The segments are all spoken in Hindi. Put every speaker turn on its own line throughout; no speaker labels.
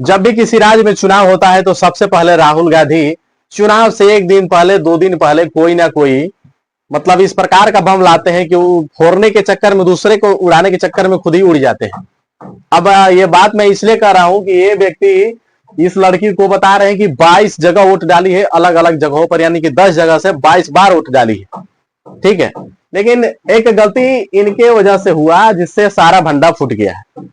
जब भी किसी राज्य में चुनाव होता है तो सबसे पहले राहुल गांधी चुनाव से एक दिन पहले 2 दिन पहले कोई ना कोई मतलब इस प्रकार का बम लाते हैं कि वो फोड़ने के चक्कर में दूसरे को उड़ाने के चक्कर में खुद ही उड़ जाते हैं। अब ये बात मैं इसलिए कर रहा हूं कि ये व्यक्ति इस लड़की को बता रहे हैं कि 22 जगह वोट डाली है, अलग अलग जगहों पर, यानी कि 10 जगह से 22 बार वोट डाली है। ठीक है, लेकिन एक गलती इनके वजह से हुआ जिससे सारा भंडा फूट गया है।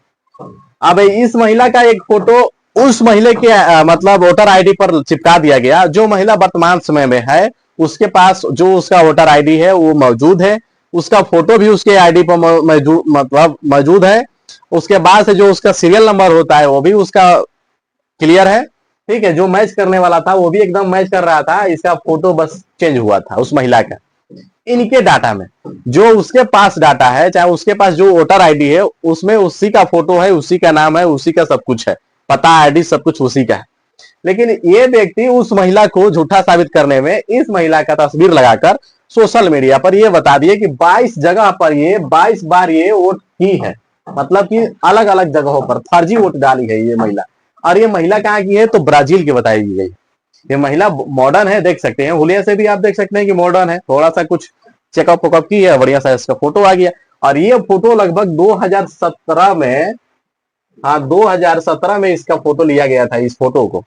अब इस महिला का एक फोटो उस महिला के मतलब वोटर आईडी पर चिपका दिया गया। जो महिला वर्तमान समय में है उसके पास जो उसका वोटर आईडी है वो मौजूद है, उसका फोटो भी उसके आईडी पर मौजूद है। उसके बाद से जो उसका सीरियल नंबर होता है वो भी उसका क्लियर है। ठीक है, जो मैच करने वाला था वो भी एकदम मैच कर रहा था, इसका फोटो बस चेंज हुआ था उस महिला का। इनके डाटा में जो उसके पास डाटा है, चाहे उसके पास जो वोटर आईडी है उसमें उसी का फोटो है, उसी का नाम है, उसी का सब कुछ है, पता आईडी सब कुछ उसी का है। लेकिन ये व्यक्ति उस महिला को झूठा साबित करने में इस महिला का तस्वीर लगाकर सोशल मीडिया पर ये बता दिए कि 22 जगह पर ये 22 बार ये वोट की है, मतलब कि अलग अलग जगहों पर फर्जी वोट डाली है ये महिला। और ये महिला कहाँ की है तो ब्राजील की बताई गई। ये महिला मॉडर्न है, देख सकते हैं, हुलिया से भी आप देख सकते हैं कि मॉडर्न है, थोड़ा सा कुछ चेकअप वेकअप की है, बढ़िया सा इसका फोटो आ गया। और ये फोटो लगभग 2017 में, हाँ 2017 में इसका फोटो लिया गया था, इस फोटो को।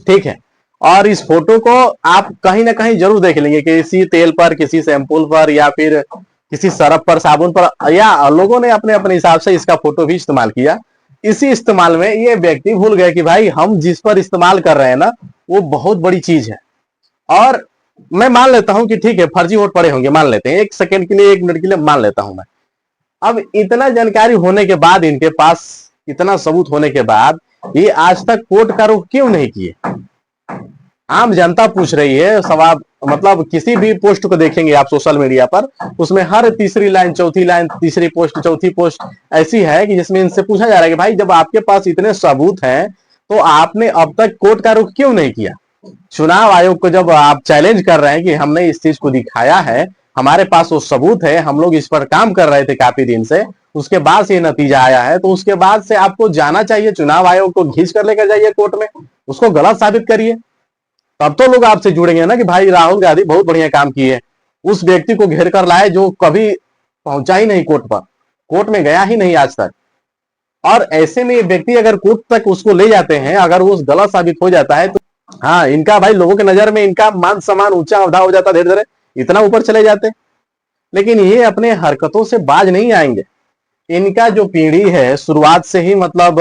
ठीक है, और इस फोटो को आप कहीं ना कहीं जरूर देख लेंगे, किसी तेल पर, किसी शैम्पूल पर, या फिर किसी सरफ पर, साबुन पर, या लोगों ने अपने अपने हिसाब से इसका फोटो भी इस्तेमाल किया। इसी इस्तेमाल में ये व्यक्ति भूल गए कि भाई हम जिस पर इस्तेमाल कर रहे हैं ना वो बहुत बड़ी चीज है। और मैं मान लेता हूं कि ठीक है फर्जी वोट पड़े होंगे, मान लेते हैं, 1 सेकंड के लिए, 1 मिनट के लिए मान लेता हूं मैं। अब इतना जानकारी होने के बाद, इनके पास इतना सबूत होने के बाद, ये आज तक कोर्ट का रुख क्यों नहीं किए? आम जनता पूछ रही है सवाल। मतलब किसी भी पोस्ट को देखेंगे आप सोशल मीडिया पर, उसमें हर तीसरी लाइन, चौथी लाइन, तीसरी पोस्ट, चौथी पोस्ट ऐसी है कि जिसमें इनसे पूछा जा रहा है कि भाई जब आपके पास इतने सबूत हैं तो आपने अब तक कोर्ट का रुख क्यों नहीं किया? चुनाव आयोग को जब आप चैलेंज कर रहे हैं कि हमने इस चीज को दिखाया है, हमारे पास वो सबूत है, हम लोग इस पर काम कर रहे थे काफी दिन से, उसके बाद से ये नतीजा आया है, तो उसके बाद से आपको जाना चाहिए, चुनाव आयोग को खींच कर लेकर जाइए कोर्ट में, उसको गलत साबित करिए। तब तो लोग आपसे जुड़ेंगे ना कि भाई राहुल गांधी बहुत बढ़िया काम किए, उस व्यक्ति को घेर कर लाए जो कभी पहुंचा ही नहीं कोर्ट पर, कोर्ट में गया ही नहीं आज तक। और ऐसे में ये व्यक्ति अगर कोर्ट तक उसको ले जाते हैं, अगर वो गलत साबित हो जाता है तो हाँ, इनका भाई लोगों के नजर में इनका मान सम्मान ऊंचा अवधा हो जाता, धीरे धीरे इतना ऊपर चले जाते। लेकिन ये अपने हरकतों से बाज नहीं आएंगे। इनका जो पीढ़ी है शुरुआत से ही मतलब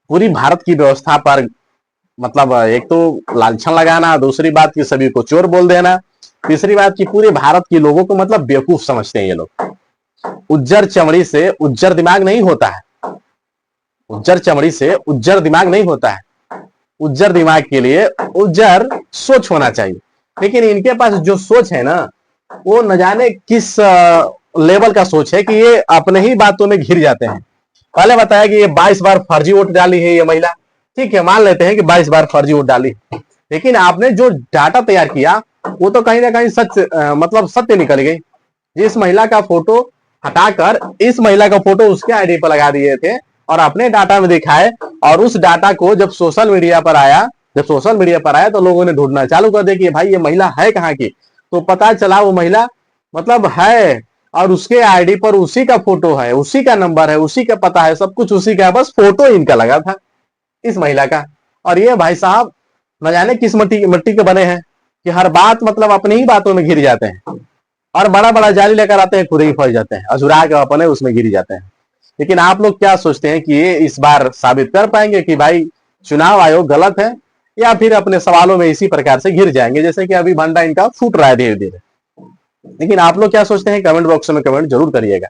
पूरी भारत की व्यवस्था पर मतलब एक तो लांछन लगाना, दूसरी बात की सभी को चोर बोल देना, तीसरी बात की पूरे भारत के लोगों को मतलब बेवकूफ समझते हैं ये लोग। उज्जर चमड़ी से उज्जर दिमाग नहीं होता है, उज्जर चमड़ी से उज्जर दिमाग नहीं होता है। उज्जर दिमाग के लिए उज्जर सोच होना चाहिए। लेकिन इनके पास जो सोच है ना वो न जाने किस लेवल का सोच है कि ये अपने ही बातों में घिर जाते हैं। पहले बताया कि ये 22 बार फर्जी वोट डाली है ये महिला, ठीक है, मान लेते हैं कि 22 बार फर्जी वोट डाली, लेकिन आपने जो डाटा तैयार किया वो तो कहीं ना कहीं सच मतलब सत्य निकल गई। जिस महिला का फोटो हटाकर इस महिला का फोटो उसके आईडी पर लगा दिए थे और अपने डाटा में दिखाए, और उस डाटा को जब सोशल मीडिया पर आया, तो लोगों ने ढूंढना चालू कर दिया कि भाई ये महिला है कहाँ की। तो पता चला वो महिला मतलब है, और उसके आईडी पर उसी का फोटो है, उसी का नंबर है, उसी का पता है, सब कुछ उसी का है, बस फोटो इनका लगा था इस महिला का। और ये भाई साहब न जाने किस मिट्टी के बने हैं कि हर बात मतलब अपनी ही बातों में घिर जाते हैं, और बड़ा बड़ा जाली लेकर आते हैं, खुद ही फंस जाते हैं, अजुरा के अपने उसमें गिर जाते हैं। लेकिन आप लोग क्या सोचते हैं कि ये इस बार साबित कर पाएंगे कि भाई चुनाव आयोग गलत है, या फिर अपने सवालों में इसी प्रकार से घिर जाएंगे जैसे कि अभी भंडा इनका फूट रहा है धीरे धीरे? लेकिन आप लोग क्या सोचते हैं कमेंट बॉक्स में कमेंट जरूर करिएगा।